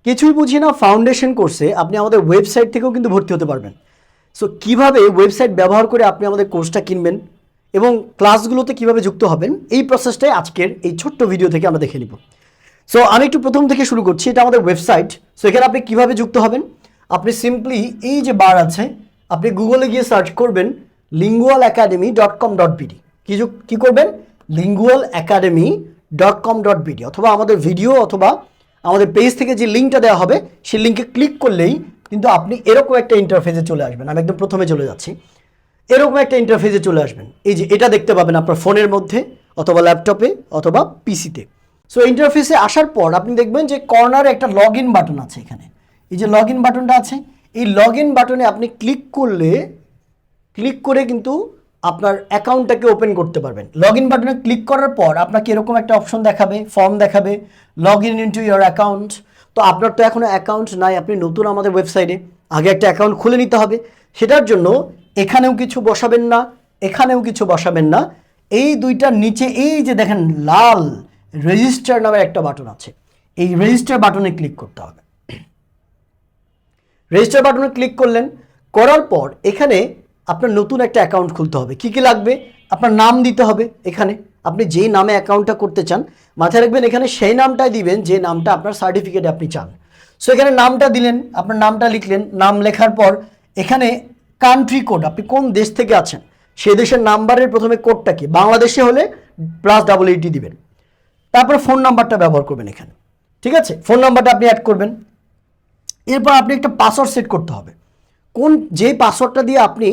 কিছুই বুঝি না ফাউন্ডেশন কোর্সে আপনি আমাদের ওয়েবসাইট থেকেও কিন্তু ভর্তি হতে পারবেন। সো কিভাবে ওয়েবসাইট ব্যবহার করে আপনি আমাদের কোর্সটা কিনবেন এবং ক্লাসগুলোতে কিভাবে যুক্ত হবেন, এই প্রসেসটাই আজকের এই ছোট্ট ভিডিও থেকে আমরা দেখে নিব। সো আমি একটু প্রথম থেকে শুরু করছি। এটা আমাদের ওয়েবসাইট। সো এখানে আপনি কিভাবে যুক্ত হবেন, আপনি সিম্পলি এই যে বার আছে, আপনি গুগলে গিয়ে সার্চ করবেন lingualacademy.com.bd। কি করবেন? lingualacademy.com.bd, অথবা আমাদের ভিডিও অথবা আমাদের পেজ থেকে যে লিঙ্কটা দেওয়া হবে সেই লিঙ্কে ক্লিক করলেই কিন্তু আপনি এরকম একটা ইন্টারফেসে চলে আসবেন। আমি একদম প্রথমে চলে যাচ্ছি। এরকম একটা ইন্টারফেসে চলে আসবেন। এই যে এটা দেখতে পাবেন আপনার ফোনের মধ্যে অথবা ল্যাপটপে অথবা পিসিতে। সো ইন্টারফেসে আসার পর আপনি দেখবেন যে কর্নারে একটা লগ ইন বাটন আছে। এখানে এই যে লগ ইন বাটনটা আছে, এই লগ ইন বাটনে আপনি ক্লিক করে কিন্তু আপনার অ্যাকাউন্টটাকে ওপেন করতে পারবেন। লগ ইন বাটনে ক্লিক করার পর আপনাকে এরকম একটা অপশন দেখাবে, ফর্ম দেখাবে, log in into your account. তো আপনার তো এখনও অ্যাকাউন্ট নাই, আপনি নতুন আমাদের ওয়েবসাইটে, আগে একটা অ্যাকাউন্ট খুলে নিতে হবে। সেটার জন্য এখানেও কিছু বসাবেন না, এখানেও কিছু বসাবেন না। এই দুইটার নিচে এই যে দেখেন লাল রেজিস্টার নামের একটা বাটন আছে, এই রেজিস্টার বাটনে ক্লিক করতে হবে। রেজিস্টার বাটনে ক্লিক করলেন, করার পর এখানে আপনার নতুন একটা অ্যাকাউন্ট খুলতে হবে। কি কি লাগবে? আপনার নাম দিতে হবে। এখানে আপনি যেই নামে অ্যাকাউন্টটা করতে চান, মাথায় রাখবেন এখানে সেই নামটাই দিবেন যে নামটা আপনার সার্টিফিকেটে আপনি চান। সো এখানে নামটা দিলেন, আপনার নামটা লিখলেন। নাম লেখার পর এখানে কান্ট্রি কোড, আপনি কোন দেশ থেকে আছেন সেই দেশের নাম্বারের প্রথমে কোডটা কি, বাংলাদেশে হলে +88 দিবেন। তারপর ফোন নাম্বারটা ব্যবহার করবেন এখানে, ঠিক আছে? ফোন নাম্বারটা আপনি অ্যাড করবেন। এরপর আপনি একটা পাসওয়ার্ড সেট করতে হবে। যে পাসওয়ার্ডটা দিয়ে আপনি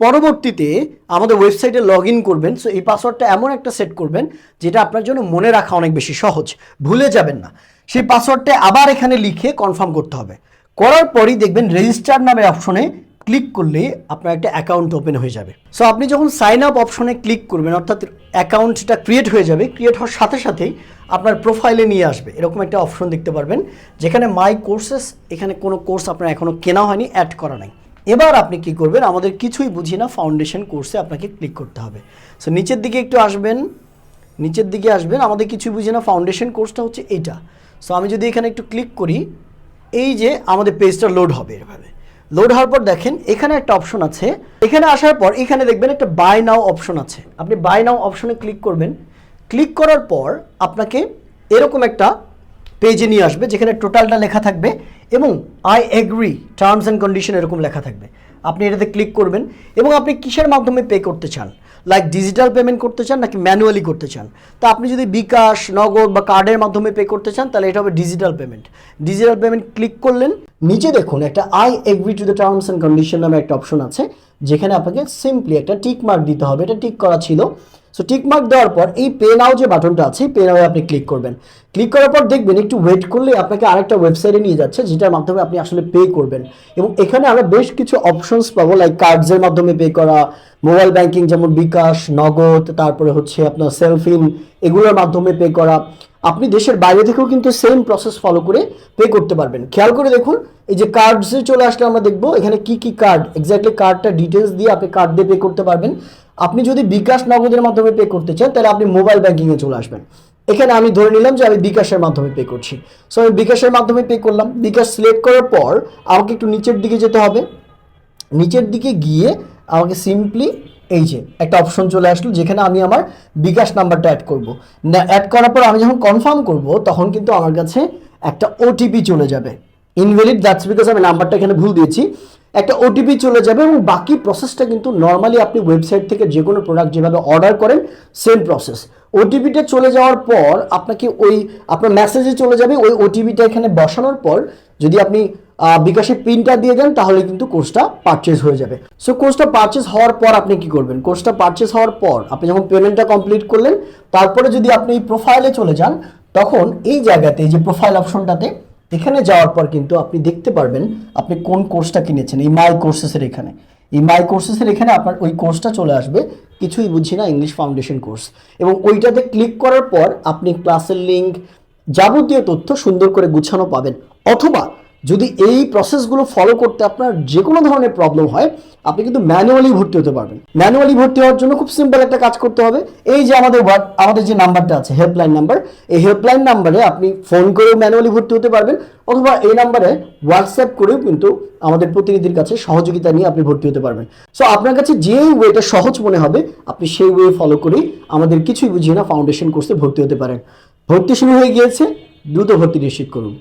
পরবর্তীতে আমাদের ওয়েবসাইটে লগ ইন করবেন। সো এই পাসওয়ার্ডটা এমন একটা সেট করবেন যেটা আপনার জন্য মনে রাখা অনেক বেশি সহজ, ভুলে যাবেন না। সেই পাসওয়ার্ডটা আবার এখানে লিখে কনফার্ম করতে হবে। করার পরই দেখবেন রেজিস্টার নামের অপশনে ক্লিক করলে আপনার একটা অ্যাকাউন্ট ওপেন হয়ে যাবে। সো আপনি যখন সাইন আপ অপশনে ক্লিক করবেন, অর্থাৎ অ্যাকাউন্টটা ক্রিয়েট হয়ে যাবে। ক্রিয়েট হওয়ার সাথে সাথেই আপনার প্রোফাইলে নিয়ে আসবে এরকম একটা অপশন দেখতে পারবেন, যেখানে মাই কোর্সেস, এখানে কোনো কোর্স আপনার এখনও কেনা হয়নি, অ্যাড করা নাই। এবার আপনি কি করবেন? আমাদের কিছুই বুঝি না ফাউন্ডেশন কোর্সে আপনাকে ক্লিক করতে হবে। সো নিচের দিকে একটু আসবেন, নিচের দিকে আসবেন। আমাদের কিছুই বুঝি না ফাউন্ডেশন কোর্সটা হচ্ছে এইটা। সো আমি যদি এখানে একটু ক্লিক করি, এই যে আমাদের পেজটা লোড হবে। এভাবে লোড হওয়ার পর দেখেন এখানে একটা অপশন আছে। এখানে আসার পর এখানে দেখবেন একটা বাই নাও অপশন আছে। আপনি বাই নাও অপশনে ক্লিক করবেন। ক্লিক করার পর আপনাকে এরকম একটা পেজে নিয়ে আসবে, যেখানে টোটালটা লেখা থাকবে এবং I agree terms and condition এরকম লেখা থাকবে। আপনি এটাতে ক্লিক করবেন এবং আপনি কিসের মাধ্যমে পে করতে চান, লাইক ডিজিটাল পেমেন্ট করতে চান নাকি ম্যানুয়ালি করতে চান। তা আপনি যদি বিকাশ, নগদ বা কার্ডের মাধ্যমে পে করতে চান তাহলে এটা হবে digital payment. Digital payment click করলেন, নিচে দেখুন একটা I agree to the terms and condition নামে একটা অপশন আছে, যেখানে আপনাকে সিম্পলি একটা টিক মার্ক দিতে হবে। এটা টিক করা ছিল। সো টিক মার্ক দেওয়ার পর এই পে নাও যে বাটনটা আছে, পে নাও আপনি ক্লিক করবেন। ক্লিক করার পর দেখবেন একটু ওয়েট করলে আপনাকে আরেকটা ওয়েবসাইটে নিয়ে যাচ্ছে, যেটার মাধ্যমে আপনি আসলে পে করবেন। এবং এখানে আমরা বেশ কিছু অপশনস পাবো, লাইক কার্ডসের মাধ্যমে পে করা, মোবাইল ব্যাংকিং যেমন বিকাশ, নগদ, তারপরে হচ্ছে আপনার সেলফিন, এগুলোর মাধ্যমে পে করা। আপনি দেশের বাইরে থেকেও কিন্তু সেম প্রসেস ফলো করে পে করতে পারবেন। খেয়াল করে দেখুন, এই যে কার্ডসে চলে আসলে আমরা দেখবো এখানে কি কি কার্ড, এক্স্যাক্টলি কার্ডটা ডিটেলস দিয়ে আপনি কার্ড দিয়ে পে করতে পারবেন। আপনি যদি বিকাশ, নগদের মাধ্যমে পে করতে চান তাহলে আপনি মোবাইল ব্যাংকিংয়ে চলে আসবেন। এখানে আমি ধরে নিলাম যে আমি বিকাশের মাধ্যমে পে করছি। সো আমি বিকাশের মাধ্যমে পে করলাম। বিকাশ সিলেক্ট করার পর আমাকে একটু নিচের দিকে যেতে হবে। নিচের দিকে গিয়ে আমাকে সিম্পলি এই যে একটা অপশন চলে আসলো, যেখানে আমি আমার বিকাশ নাম্বারটা অ্যাড করব। অ্যাড করার পর আমি যখন কনফার্ম করব তখন কিন্তু আমার কাছে একটা ওটিপি চলে যাবে। ইনভ্যালিড, দ্যাটস বিকজ আমি নাম্বারটা এখানে ভুল দিয়েছি। একটা ওটিপি চলে যাবে এবং বাকি প্রসেসটা কিন্তু নর্মালি আপনি ওয়েবসাইট থেকে যে কোনো প্রোডাক্ট যেভাবে অর্ডার করেন সেম প্রসেস। ওটিপিটা চলে যাওয়ার পর আপনাকে আপনার মেসেজে চলে যাবে। ওই ওটিপিটা এখানে বসানোর পর যদি আপনি বিকাশের পিনটা দিয়ে দেন তাহলে কিন্তু কোর্সটা পারচেজ হয়ে যাবে। সো কোর্সটা পারচেজ হওয়ার পর আপনি কি করবেন? কোর্সটা পারচেজ হওয়ার পর আপনি যখন পেমেন্টটা কমপ্লিট করলেন, তারপরে যদি আপনি এই প্রোফাইলে চলে যান, তখন এই জায়গাতে এই যে প্রোফাইল অপশনটাতে এখানে যাওয়ার পর কিন্তু আপনি দেখতে পারবেন আপনি কোন কোর্সটা কিনেছেন। এই মাই কোর্সেসের এখানে, এই মাই কোর্সেসের এখানে আপনার ওই কোর্সটা চলে আসবে, কিছুই বুঝি না ইংলিশ ফাউন্ডেশন কোর্স। এবং ওইটাতে ক্লিক করার পর আপনি ক্লাসের লিঙ্ক, যাবতীয় তথ্য সুন্দর করে গুছানো পাবেন। অথবা যদি এই প্রসেসগুলো ফলো করতে আপনার যে কোনো ধরনের প্রবলেম হয়, আপনি কিন্তু ম্যানুয়ালি ভর্তি হতে পারবেন। ম্যানুয়ালি ভর্তি হওয়ার জন্য খুব সিম্পল একটা কাজ করতে হবে। এই যে আমাদের যে নাম্বারটা আছে হেল্পলাইন নাম্বার, এই হেল্পলাইন নাম্বারে আপনি ফোন করেও ম্যানুয়ালি ভর্তি হতে পারবেন, অথবা এই নাম্বারে হোয়াটসঅ্যাপ করেও কিন্তু আমাদের প্রতিনিধির কাছে সহযোগিতা নিয়ে আপনি ভর্তি হতে পারবেন। সো আপনার কাছে যে ওয়েটা সহজ মনে হবে আপনি সেই ওয়ে ফলো করেই আমাদের কিছুই বুঝিয়ে না ফাউন্ডেশন কোর্সে ভর্তি হতে পারেন। ভর্তি শুরু হয়ে গিয়েছে, দ্রুত ভর্তি নিশ্চিত করুন।